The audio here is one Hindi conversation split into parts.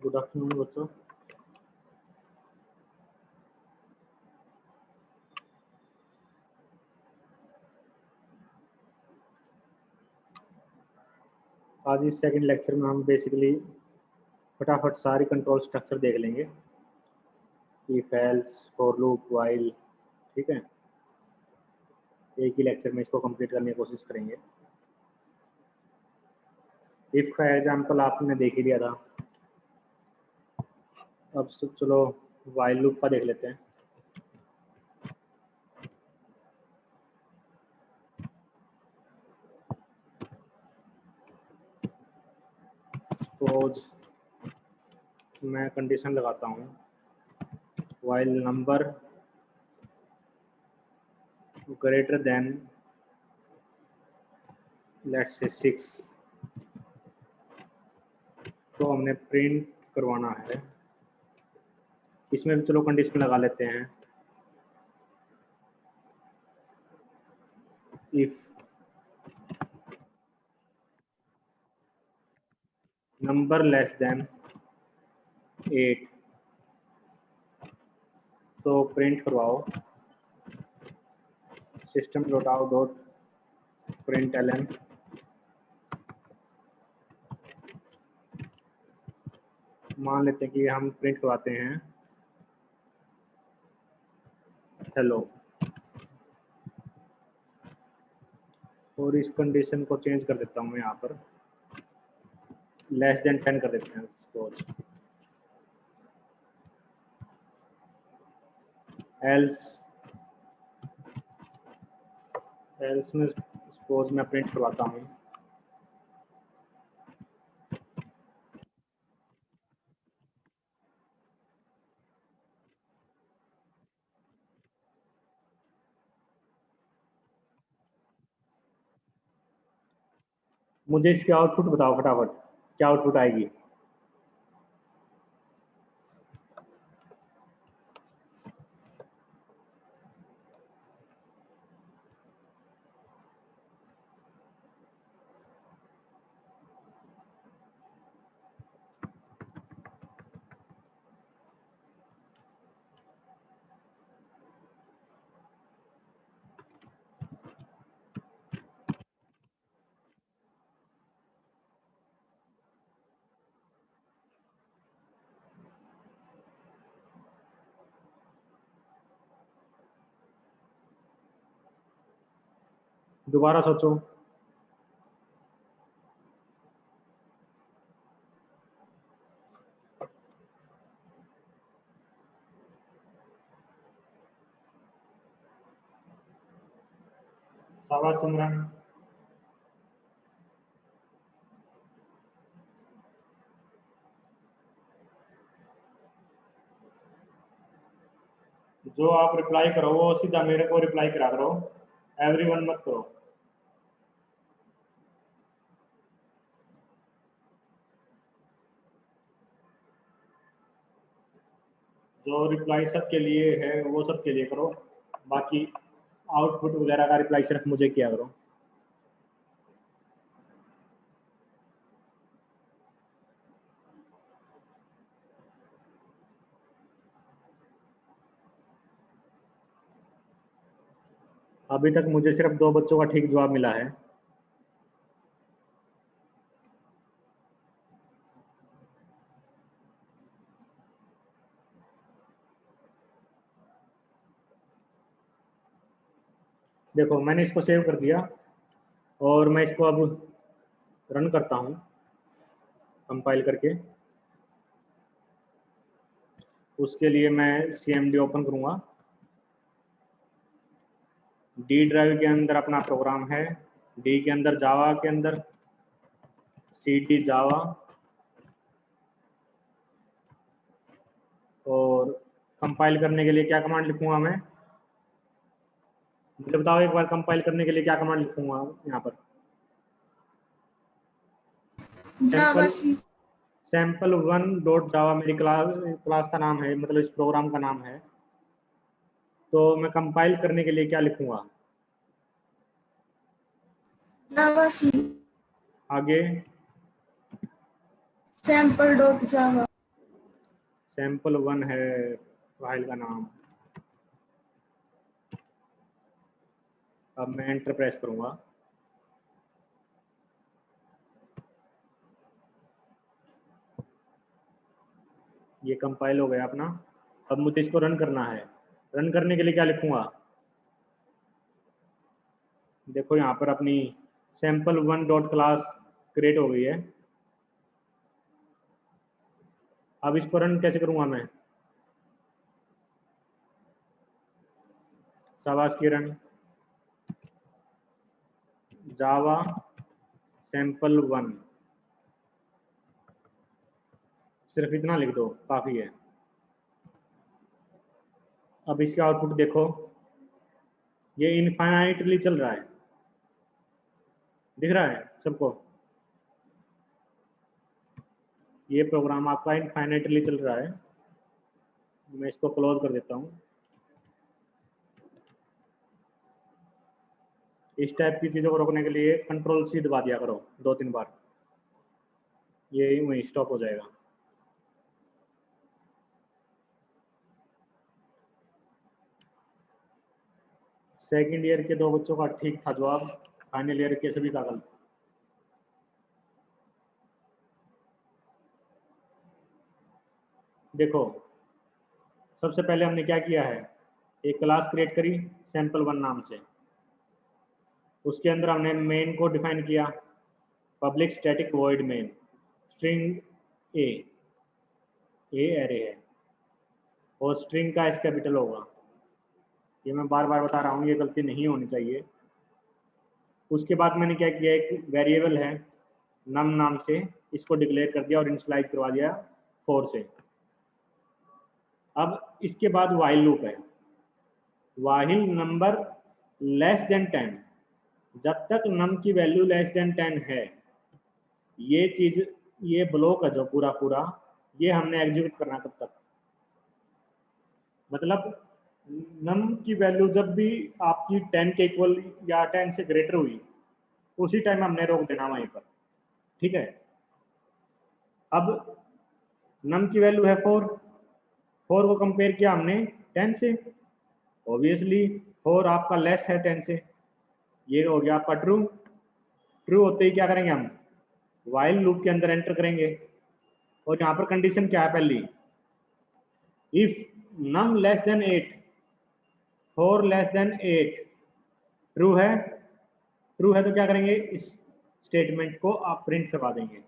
गुड आफ्टरनून बच्चों। आज इस सेकंड लेक्चर में हम बेसिकली फटाफट सारी कंट्रोल स्ट्रक्चर देख लेंगे, if else, for loop, while. ठीक है, एक ही लेक्चर में इसको कंप्लीट करने की कोशिश करेंगे। इफ का एग्जाम्पल आपने देख ही लिया था, अब चलो व्हाइल लूप का देख लेते हैं। सपोज मैं कंडीशन लगाता हूँ while number greater than let's say 6, तो हमने प्रिंट करवाना है। इसमें भी चलो कंडीशन लगा लेते हैं, इफ नंबर लेस देन 8, तो प्रिंट करवाओ system dot out dot print एलन मान लेते हैं कि हम प्रिंट करवाते हैं हेलो, और इस कंडीशन को चेंज कर देता हूँ मैं यहाँ पर, लेस देन 10 कर देते हैं सपोज। एल्स में सपोज मैं प्रिंट करवाता हूँ मुझे इसकी आउटपुट बताओ फटाफट, क्या आउटपुट आएगी। दोबारा सोचो। शाबाश सिमरन। जो आप रिप्लाई करो वो सीधा मेरे को रिप्लाई करा करो, एवरीवन मत करो। जो रिप्लाई सबके लिए है वो सबके लिए करो, बाकी आउटपुट वगैरह का रिप्लाई सिर्फ मुझे किया करो। अभी तक मुझे सिर्फ 2 बच्चों का ठीक जवाब मिला है। देखो मैंने इसको सेव कर दिया और मैं इसको अब रन करता हूँ कंपाइल करके। उसके लिए मैं CMD ओपन करूँगा। डी ड्राइव के अंदर अपना प्रोग्राम है, डी के अंदर जावा के अंदर CD जावा, और कंपाइल करने के लिए क्या कमांड लिखूंगा मैं, मुझे बताओ एक बार, कंपाइल करने के लिए क्या कमांड लिखूंगा यहाँ पर। sample1.java मेरी क्लास का नाम है, मतलब इस प्रोग्राम का नाम है। तो मैं कंपाइल करने के लिए क्या लिखूंगा, आगे sample.java। sample1 है फाइल का नाम। अब मैं एंटर प्रेस करूंगा। ये कंपाइल हो गया अपना। अब मुझे इसको रन करना है। रन करने के लिए क्या लिखूंगा? देखो यहाँ पर अपनी sample1 डॉट क्लास क्रिएट हो गई है। अब इसको रन कैसे करूंगा मैं? शाबाश किरण। जावा sample1 सिर्फ इतना लिख दो, काफी है। अब इसके आउटपुट देखो, ये इनफाइनाइटली चल रहा है। दिख रहा है सबको? ये प्रोग्राम आपका इनफाइनाइटली चल रहा है। मैं इसको क्लोज कर देता हूँ। इस टाइप की चीजों को रोकने के लिए कंट्रोल सी दबा दिया करो 2-3 बार, ये वहीं स्टॉप हो जाएगा। सेकंड ईयर के 2 बच्चों का ठीक था जवाब, फाइनल ईयर के सभी का गलत। देखो सबसे पहले हमने क्या किया है, एक क्लास क्रिएट करी sample1 नाम से। उसके अंदर हमने मेन को डिफाइन किया, public static void main string ए एरे है और स्ट्रिंग का एस कैपिटल होगा। ये मैं बार बार बता रहा हूँ, ये गलती नहीं होनी चाहिए। उसके बाद मैंने क्या किया, एक वेरिएबल है नम नाम से, इसको डिक्लेयर कर दिया और इनिशियलाइज करवा दिया 4 से। अब इसके बाद व्हाइल लूप है, व्हाइल नंबर लेस देन 10, जब तक नम की वैल्यू लेस देन 10 है, ये चीज, ये ब्लॉक है जो पूरा पूरा, ये हमने एग्जीक्यूट करना तब तक। मतलब नम की वैल्यू जब भी आपकी 10 के इक्वल या 10 से ग्रेटर हुई, उसी टाइम हमने रोक देना वहीं पर। ठीक है। अब नम की वैल्यू है 4, 4 को कंपेयर किया हमने 10 से, ऑब्वियसली 4 आपका लेस है 10 से, ये हो गया आपका ट्रू। ट्रू होते ही क्या करेंगे हम, व्हाइल लूप के अंदर एंटर करेंगे और यहाँ पर कंडीशन क्या है पहली, if num less than 8, 4 less than 8 true है, ट्रू है तो क्या करेंगे, इस स्टेटमेंट को आप प्रिंट करवा देंगे।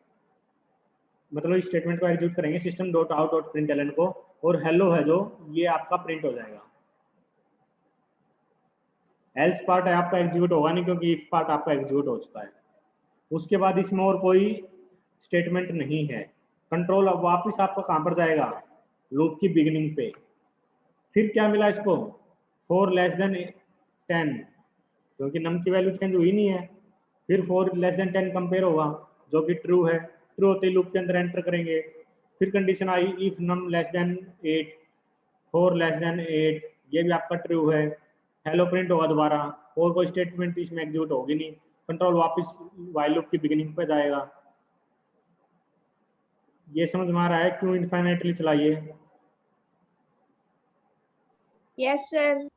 मतलब इस स्टेटमेंट को एग्जीक्यूट करेंगे system dot out dot println को, और हेलो है जो ये आपका प्रिंट हो जाएगा। एल्स पार्ट है आपका एग्जीक्यूट होगा नहीं, क्योंकि इफ पार्ट आपका एग्जीक्यूट हो चुका है। उसके बाद इसमें और कोई स्टेटमेंट नहीं है। कंट्रोल अब वापस आपका कहां पर जाएगा, लूप की बिगिनिंग पे। फिर क्या मिला इसको, 4 लेस देन 10, क्योंकि नम की वैल्यू चेंज हुई नहीं है। फिर 4 लेस देन 10 कंपेयर होगा, जो कि ट्रू है। ट्रू होते ही लूप के अंदर एंटर करेंगे। फिर कंडीशन आई if num less than 8, 4 less than 8, ये भी आपका ट्रू है। हेलो प्रिंट होगा दोबारा, और कोई स्टेटमेंट इसमें एग्जीक्यूट होगी नहीं। कंट्रोल वापस व्हाइल लूप की बिगिनिंग पे जाएगा। ये समझ में आ रहा है क्यों इनफाइनाइटली चलाइए? Yes sir.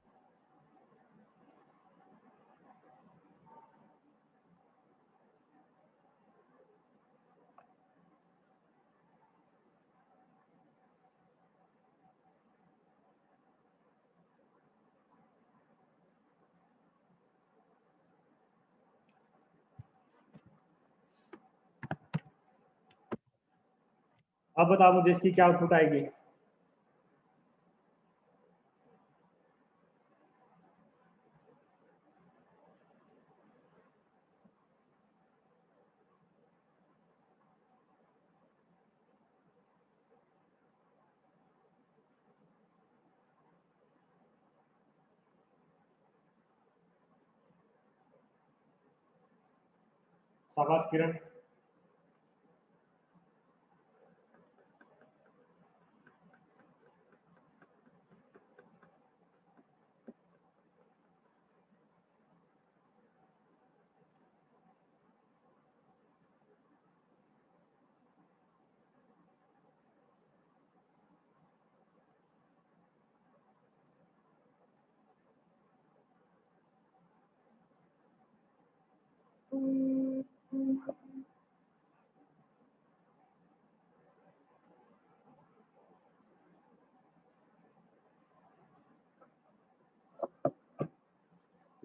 अब बताओ मुझे इसकी क्या आउटपुट आएगी। शाबाश किरण।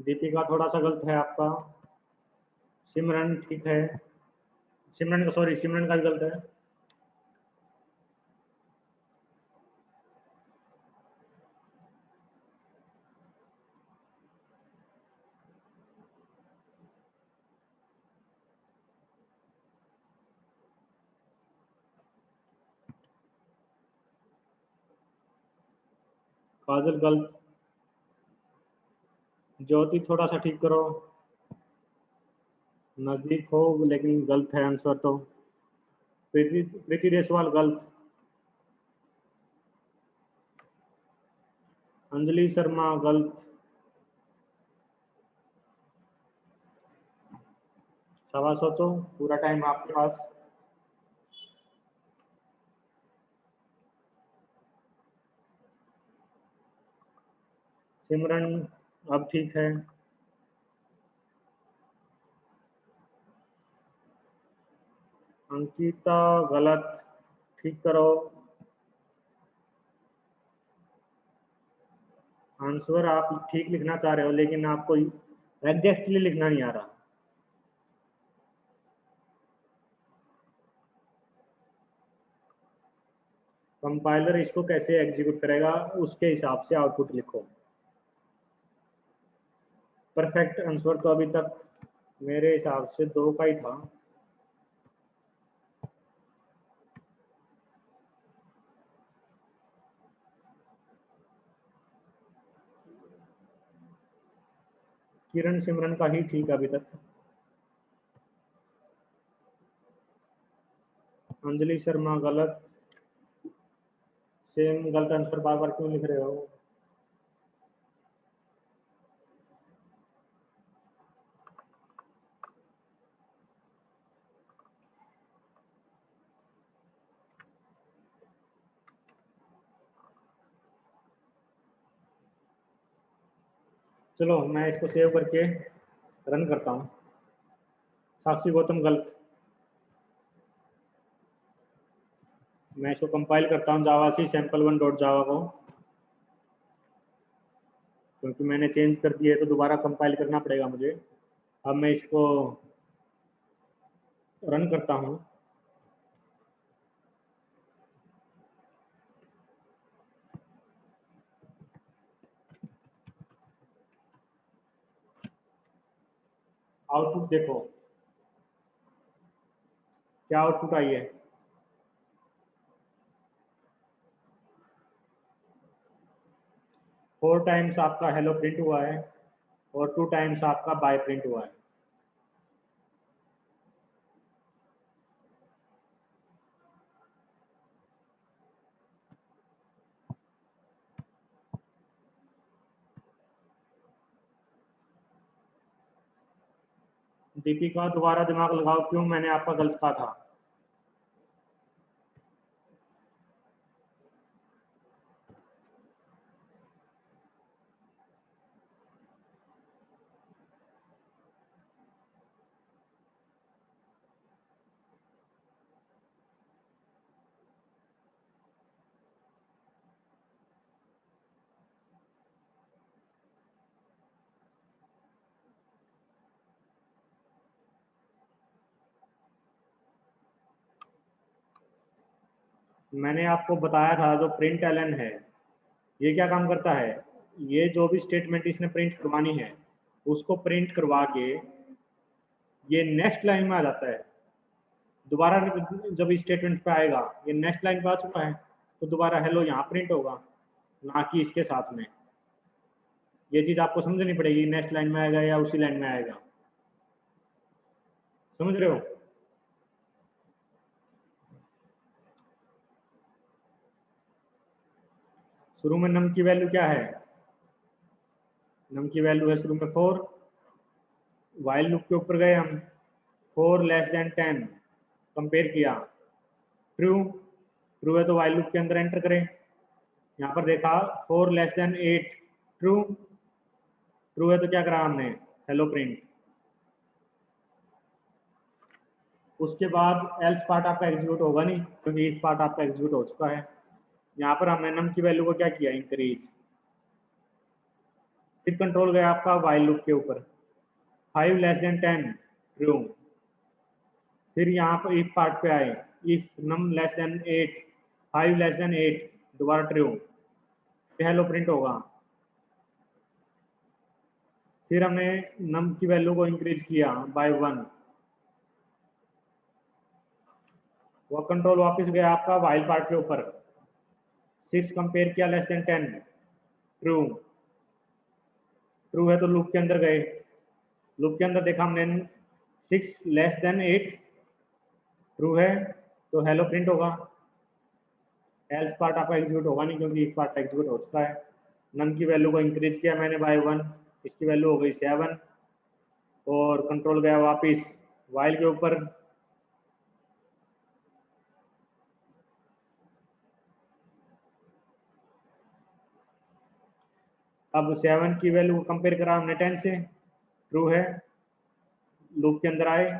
दीपिका थोड़ा सा गलत है आपका। सिमरन ठीक है। सिमरन का भी गलत है। काजल गलत। ज्योति थोड़ा सा ठीक करो, नजदीक हो लेकिन गलत है आंसर तो। प्रीति देसवाल गलत। अंजलि शर्मा गलत। शाबाश, सोचो, पूरा टाइम आपके पास। सिमरन अब ठीक है। अंकिता गलत, ठीक करो। आंसर आप ठीक लिखना चाह रहे हो लेकिन आपको एग्जैक्टली लिखना नहीं आ रहा। कंपाइलर इसको कैसे एग्जीक्यूट करेगा उसके हिसाब से आउटपुट लिखो। परफेक्ट आंसर तो अभी तक मेरे हिसाब से 2 का ही था। किरण सिमरन का ही ठीक अभी तक। अंजलि शर्मा गलत। सेम गलत आंसर बार बार क्यों लिख रहे हो? चलो मैं इसको सेव करके रन करता हूँ। साक्षी गौतम गलत। मैं इसको कंपाइल करता हूँ जावा सी sample1.java को, क्योंकि मैंने चेंज कर दिया है तो दोबारा कंपाइल करना पड़ेगा मुझे। अब मैं इसको रन करता हूँ। आउटपुट देखो, क्या आउटपुट आई है। 4 टाइम्स आपका हेलो प्रिंट हुआ है और 2 टाइम्स आपका बाय प्रिंट हुआ है। दीपिका दोबारा दिमाग लगाओ, क्यों मैंने आपका गलत कहा था। मैंने आपको बताया था जो प्रिंट एलन है ये क्या काम करता है, ये जो भी स्टेटमेंट इसने प्रिंट करवानी है उसको प्रिंट करवा के ये नेक्स्ट लाइन में आ जाता है। दोबारा जब इस स्टेटमेंट पे आएगा, ये नेक्स्ट लाइन पे आ चुका है तो दोबारा हेलो यहाँ प्रिंट होगा, ना कि इसके साथ में। ये चीज आपको समझनी पड़ेगी, नेक्स्ट लाइन में आएगा या उसी लाइन में आएगा। समझ रहे हो? शुरू में नम की वैल्यू क्या है? नम की वैल्यू है शुरू में 4। वाइल लूप के ऊपर गए हम, 4 लेस देन 10 कंपेयर किया, ट्रू। ट्रू है तो वाइल लूप के अंदर एंटर करें। यहाँ पर देखा 4 लेस देन 8, ट्रू। ट्रू है तो क्या करा हमने, हेलो प्रिंट। उसके बाद एल्स पार्ट आपका एग्जीक्यूट होगा नहीं, क्योंकि इफ पार्ट आपका एग्जीक्यूट हो चुका है। यहाँ पर हमने नम की वैल्यू को क्या किया, इंक्रीज। फिर कंट्रोल गया आपका वाइल लूप के ऊपर, 5 लेस देन 10 ट्रू। फिर यहाँ पर इफ पार्ट पे आए, if num less than 8, 5 less than 8 दोबारा ट्रू, हेलो प्रिंट होगा। फिर हमने नम की वैल्यू को इंक्रीज किया बाय 1, वो कंट्रोल वापस गया आपका वाइल पार्ट के ऊपर, 6 कंपेयर किया लेस देन 10 ट्रू, ट्रू है तो लूप के अंदर गए, लूप के अंदर देखा हमने 6 लेस देन 8 ट्रू है तो हेलो प्रिंट होगा, एल्स पार्ट आपका एग्जीक्यूट होगा नहीं क्योंकि इफ पार्ट एग्जीक्यूट हो चुका है। नम की वैल्यू को इंक्रीज किया मैंने बाय 1, इसकी वैल्यू हो गई 7 और कंट्रोल गया वापस वाइल के ऊपर, अब 7 की वैल्यू को कंपेयर करा हमने 10 से, ट्रू है, लूप के अंदर आए,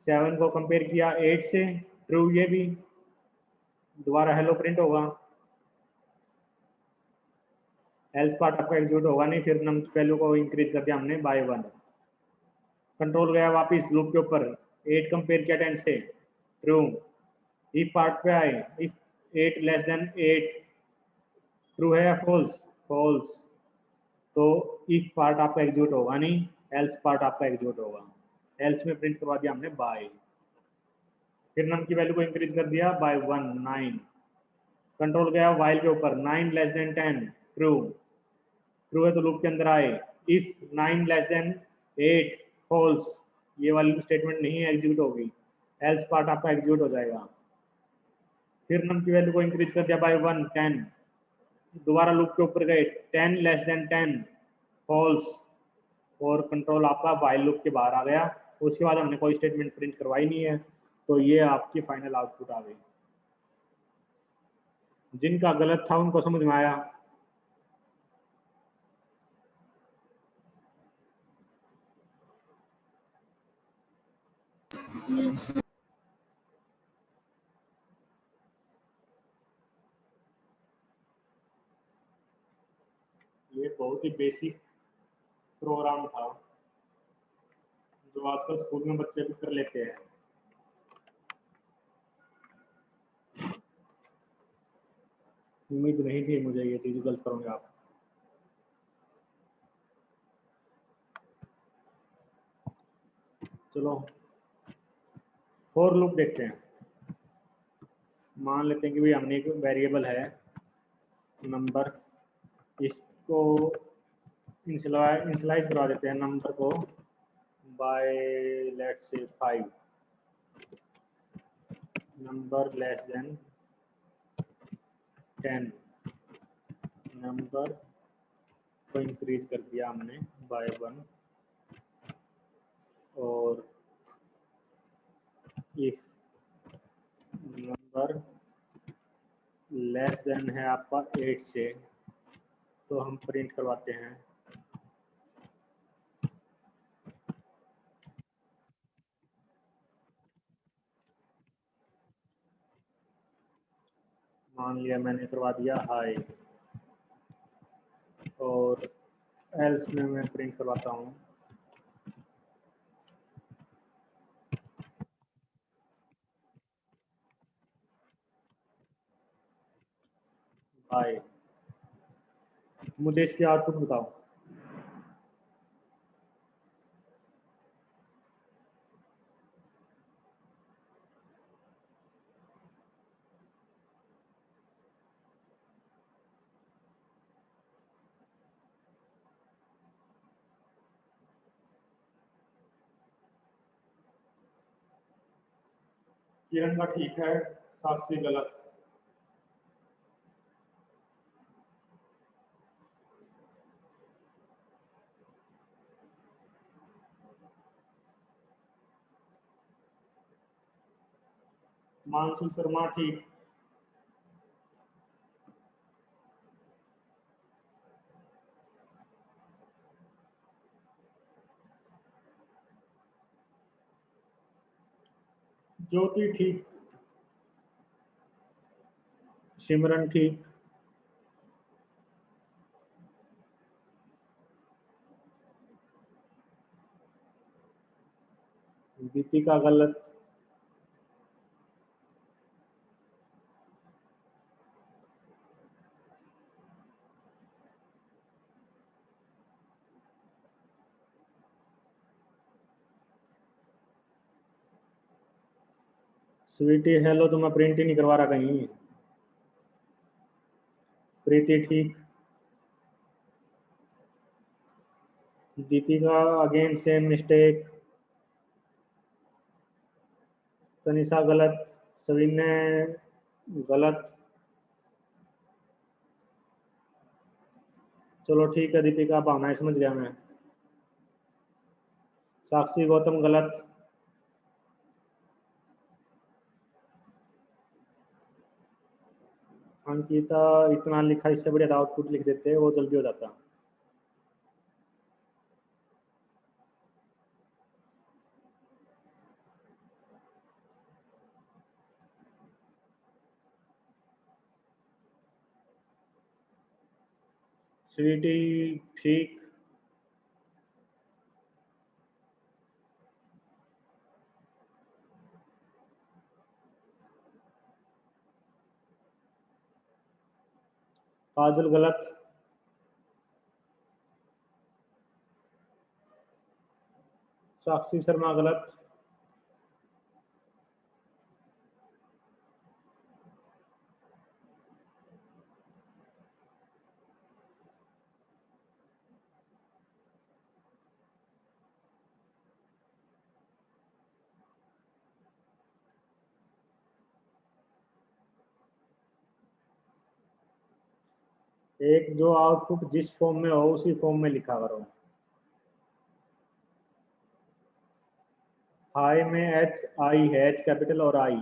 7 को कंपेयर किया 8 से, ट्रू ये भी, दोबारा हेलो प्रिंट होगा, एल्स पार्ट आपका एग्जीक्यूट होगा नहीं। फिर नम की वैल्यू को इंक्रीज कर दिया हमने बाय 1, कंट्रोल गया वापस लूप के ऊपर, 8 कंपेयर किया 10 से, ट्रू, इफ पार्ट पे आए, इफ 8 लेस देन 8 ट्रू है या फॉल्स, फॉल्स, तो इफ पार्ट आपका एग्जीक्यूट होगा नहीं, एल्स पार्ट आपका एग्जीक्यूट होगा, एल्स में प्रिंट करवा दिया हमने बाय। फिर नम की वैल्यू को इंक्रीज कर दिया बाय 1, 9, कंट्रोल गया वाइल के ऊपर, 9 लेस देन 10 ट्रू, ट्रू है तो लूप के अंदर आए, इफ 9 लेस देन 8 फॉल्स, ये वाली स्टेटमेंट नहीं एग्जीक्यूट होगी, एल्स पार्ट आपका एग्जीक्यूट हो जाएगा। फिर नम की वैल्यू को इंक्रीज कर दिया बाय 1, 10, दोबारा लूप के ऊपर गए, 10 लेस देन 10 फॉल्स और कंट्रोल आपका वाइल लूप के बाहर आ गया। उसके बाद हमने कोई स्टेटमेंट प्रिंट करवाई नहीं है, तो ये आपकी फाइनल आउटपुट आ गई। जिनका गलत था उनको समझ में आया? Yes. ये बहुत ही बेसिक प्रोग्राम था जो आजकल स्कूल में बच्चे भी कर लेते हैं। उम्मीद नहीं थी मुझे ये चीज गलत करोगे आप। चलो फॉर लूप देखते हैं। मान लेते हैं कि भाई हमने एक वेरिएबल है नंबर, इसको इनिशियलाइज करवा देते हैं नंबर को bye let's say 5, number less than 10, number को इंक्रीज कर दिया हमने बाय 1 और इफ नंबर लेस देन है आपका 8 से तो हम प्रिंट करवाते हैं मान लिया मैंने करवा दिया हाई और एल्स में मैं प्रिंट करवाता हूँ हाई। मुझे इसकी आउटपुट बताओ। किरण का ठीक है, साक्षी गलत। मानसी शर्मा ठीक। ज्योति ठीक। सिमरन ठीक। दीपिका गलत, स्वीटी हेलो तो मैं प्रिंट ही नहीं करवा रहा कहीं। प्रीति ठीक, Deepika again same mistake, Tanisha गलत, सविन ने गलत। चलो ठीक है दीपिका, भावना समझ गया मैं। साक्षी गौतम गलत, अंकिता इतना लिखा, इससे बढ़िया आउटपुट लिख देते, वो जल्दी हो जाता। स्वीटी ठीक, काजल गलत, साक्षी शर्मा गलत, एक जो आउटपुट जिस फॉर्म में हो उसी फॉर्म में लिखा करो। हाई में एच आई है, एच कैपिटल और आई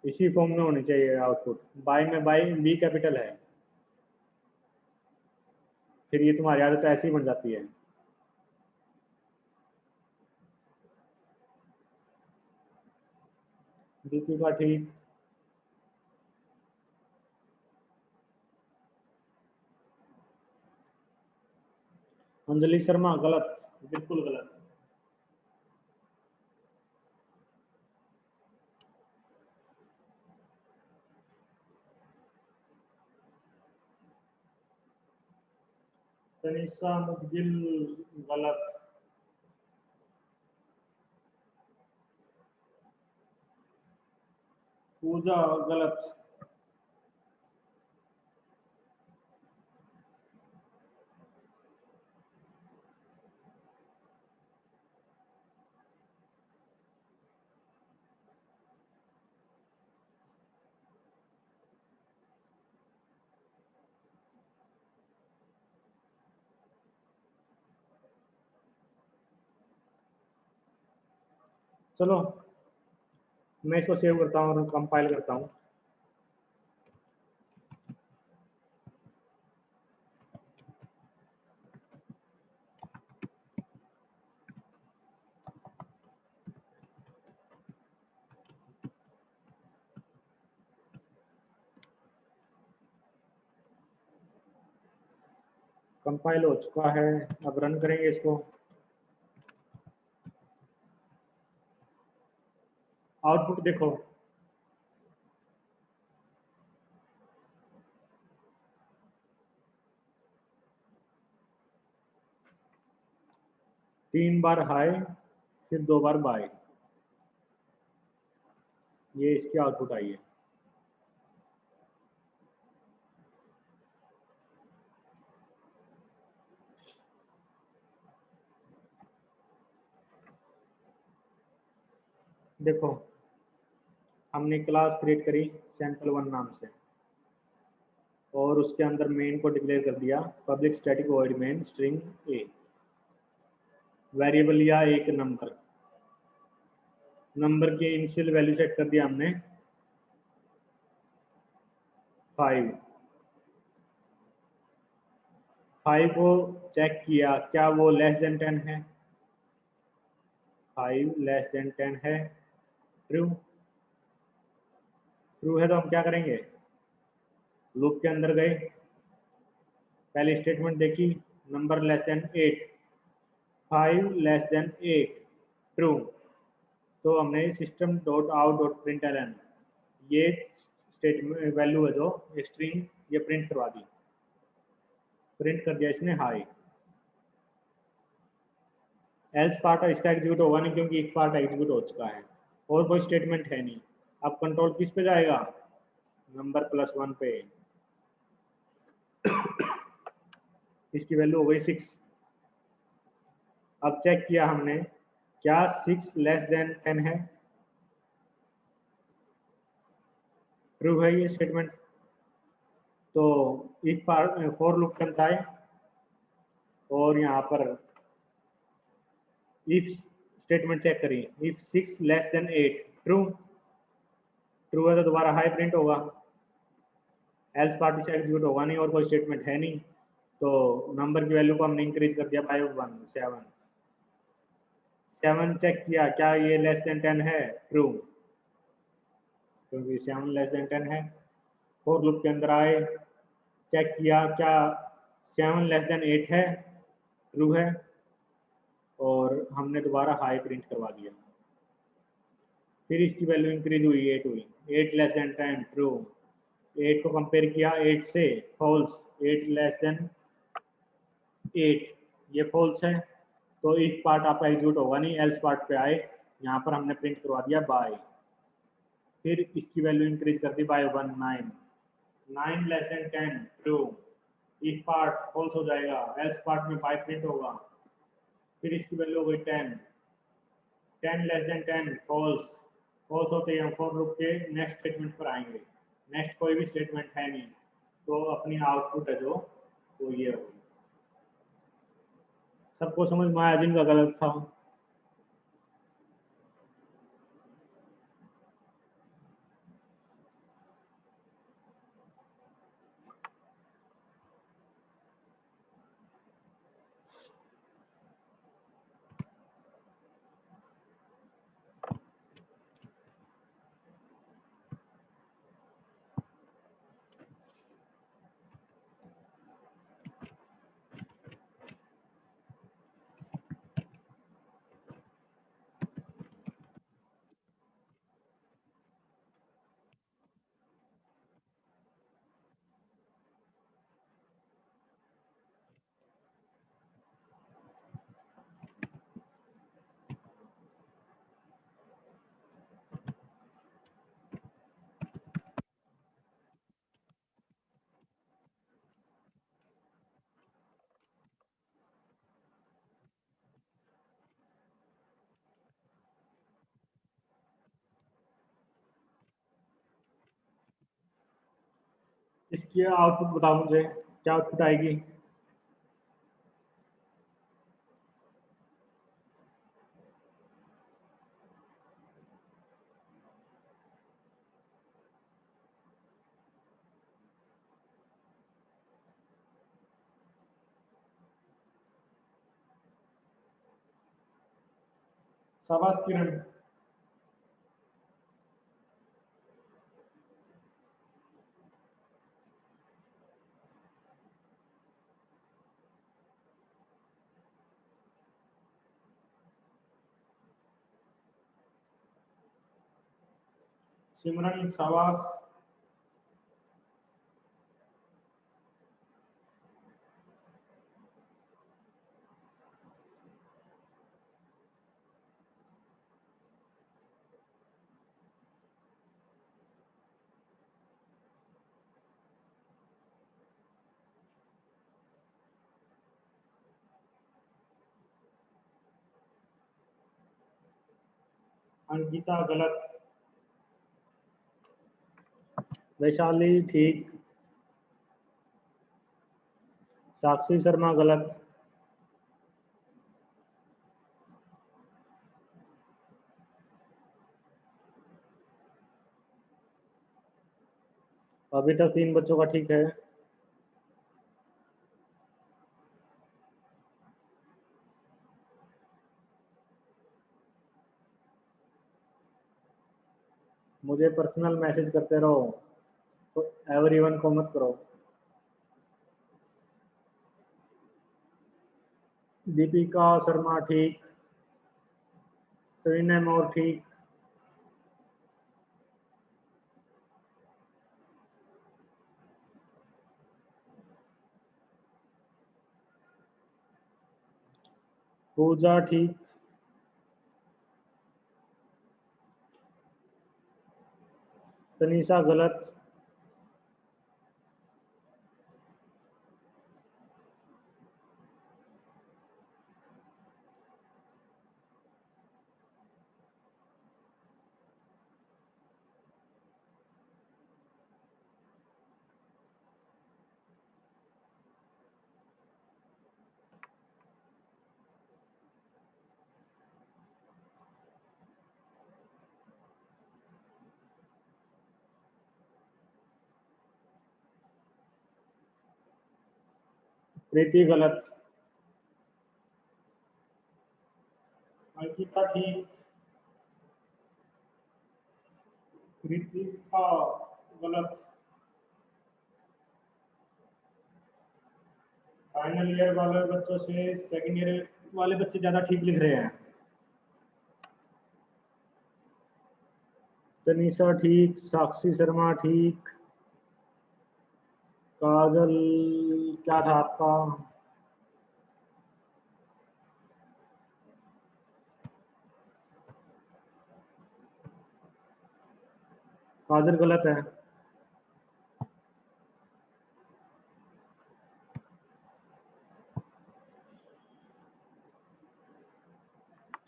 इसी फॉर्म में होनी चाहिए आउटपुट। बाई में बाई बी कैपिटल है, फिर ये तुम्हारी आदत ऐसी बन जाती है। दीपिका ठीक, अंजलि शर्मा गलत, बिल्कुल गलत। तनिषा मुदगिल गलत, पूजा गलत, चलो मैं इसको सेव करता हूँ और कंपाइल करता हूँ। कंपाइल हो चुका है, अब रन करेंगे इसको। आउटपुट देखो, तीन बार हाई फिर 2 बार बाय, ये इसकी आउटपुट आई है। देखो हमने क्लास क्रिएट करी sample1 नाम से, और उसके अंदर मेन को डिक्लेयर कर दिया public static void main string ए, वेरिएबल या एक नंबर, नंबर की इनिशियल वैल्यू सेट कर दिया हमने 5। 5 को चेक किया क्या वो लेस देन 10 है, 5 लेस देन 10 है, ट्रू। ट्रू है तो हम क्या करेंगे, लूप के अंदर गए, पहली स्टेटमेंट देखी, number less than 8, 5 less than 8, true. तो हमने system dot out dot println ये स्टेटमेंट वैल्यू है जो स्ट्रिंग ये प्रिंट करवा दी, प्रिंट कर दिया इसने हाई। एल्स पार्ट इसका एग्जीक्यूट होगा नहीं क्योंकि एक पार्ट एग्जीक्यूट हो चुका है और कोई स्टेटमेंट है नहीं। अब कंट्रोल किस पे जाएगा, नंबर +1 पे। इसकी वैल्यू हो गई 6। अब चेक किया हमने क्या 6 लेस देन 10 है, ट्रू है ये स्टेटमेंट। तो एक पार्ट फॉर लूप के अंदर आए और यहाँ पर इफ स्टेटमेंट चेक करिए, if 6 less than 8 true, true है तो दोबारा हाई प्रिंट होगा, एल्स पार्ट से एग्जीक्यूट होगा नहीं और कोई स्टेटमेंट है नहीं। तो नंबर की वैल्यू को हमने इंक्रीज कर दिया बाय 1 7। 7 चेक किया क्या ये लेस देन 10 है, ट्रू, क्योंकि 7 लेस देन 10 है। फॉर लूप के अंदर आए, चेक किया क्या 7 लेस देन 8 है, ट्रू है, और हमने दोबारा हाई प्रिंट करवा दिया। फिर इसकी वैल्यू इंक्रीज हुई, 8 हुई, 8 लेस देन 10 ट्रू, 8 को कंपेयर किया 8 से, फॉल्स, 8 लेस देन 8 ये फॉल्स है, तो इफ पार्ट आपका एग्जीक्यूट होगा नहीं, एल्स पार्ट पे आए, यहाँ पर हमने प्रिंट करवा दिया बाय। फिर इसकी वैल्यू इंक्रीज कर दी by 1 9, 9 less than 10 true, if part false हो जाएगा, एल्स पार्ट में बाय प्रिंट होगा। फिर इसकी वैल्यू हो गई 10, 10 लेस देन 10 फॉल्स, फॉल्स होते ही हम फॉर लूप के नेक्स्ट स्टेटमेंट पर आएंगे, नेक्स्ट कोई भी स्टेटमेंट है नहीं, तो अपनी आउटपुट है जो वो ये होगी। सबको समझ में आया जिनका गलत था? इसकी आउटपुट बताओ मुझे, क्या आउटपुट आएगी? शाबाश किरण। सिमरन शाबाश। अंकिता गलत, वैशाली ठीक, साक्षी शर्मा गलत, अभी तक 3 बच्चों का ठीक है। मुझे पर्सनल मैसेज करते रहो, तो एवरीवन को मत करो। दीपिका शर्मा ठीक, सुरीनेम और ठीक। पूजा ठीक। तनीषा गलत। प्रीति गलत। अंकिता ठीक। कृतिका गलत। फाइनल ईयर वाले बच्चों से सेकंड ईयर वाले बच्चे ज्यादा ठीक लिख रहे हैं। तनीषा ठीक, साक्षी शर्मा ठीक, काजल क्या था आपका? काजल गलत है।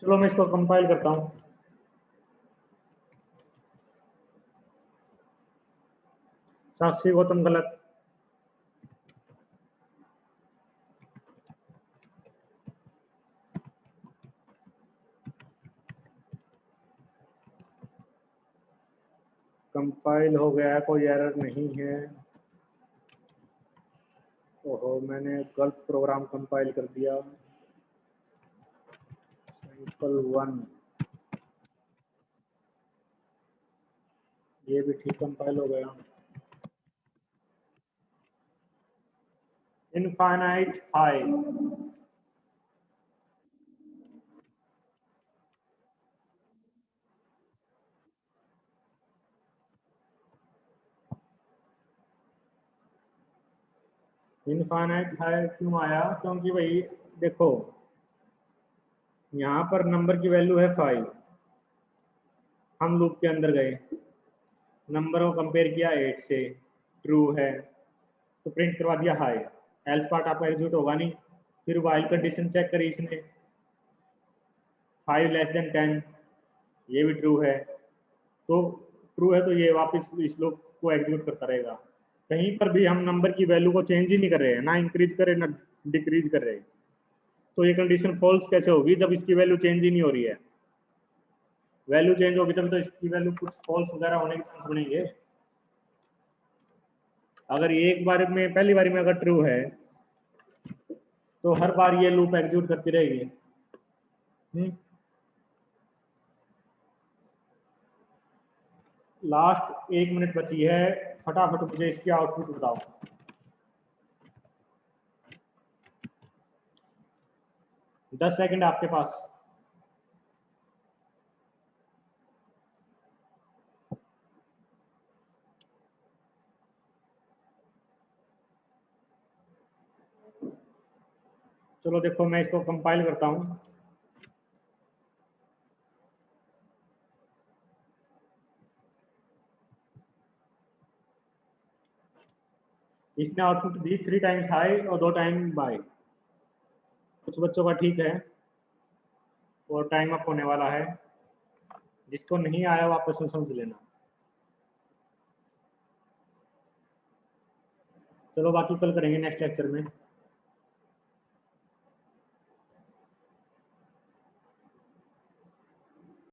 चलो मैं इसको कंपाइल करता हूँ। साक्षी गौतम गलत। कंपाइल हो गया है, कोई एरर नहीं है। ओहो, मैंने गलत प्रोग्राम कंपाइल कर दिया। सैंपल 1 ये भी ठीक कंपाइल हो गया। Infinite high. इनफाइनाइट हाई क्यों आया? क्योंकि भाई देखो यहाँ पर नंबर की वैल्यू है 5। हम लूप के अंदर गए, नंबर को कंपेयर किया 8 से, ट्रू है तो प्रिंट करवा दिया हाई। एल्स पार्ट आपका एग्जीक्यूट होगा नहीं। फिर वाइल कंडीशन चेक करी इसने, 5 लेस देन 10, ये भी ट्रू है। तो ट्रू है तो ये वापस इस लूप को एग्जीक्यूट करता रहेगा। कहीं पर भी हम नंबर की वैल्यू को चेंज ही नहीं कर रहे हैं, ना इंक्रीज कर रहे ना डिक्रीज कर रहे। तो ये कंडीशन फॉल्स कैसे होगी? जब इसकी वैल्यू चेंज ही नहीं हो रही है। वैल्यू चेंज होगी तब तो इसकी वैल्यू कुछ फॉल्स वगैरह होने के चांस बनेंगे। अगर एक बार में पहली बार में अगर ट्रू है तो हर बार ये लूप एग्जीक्यूट करती रहेगी। लास्ट 1 मिनट बची है, फटाफट मुझे इसकी आउटपुट बताओ। दस सेकंड आपके पास। चलो देखो मैं इसको कंपाइल करता हूँ। इसने आउटपुट दी 3 टाइम्स हाई और 2 टाइम बाय। कुछ बच्चों का ठीक है और टाइम अप होने वाला है। जिसको नहीं आया वापस में समझ लेना। चलो बाकी कल करेंगे नेक्स्ट लेक्चर में।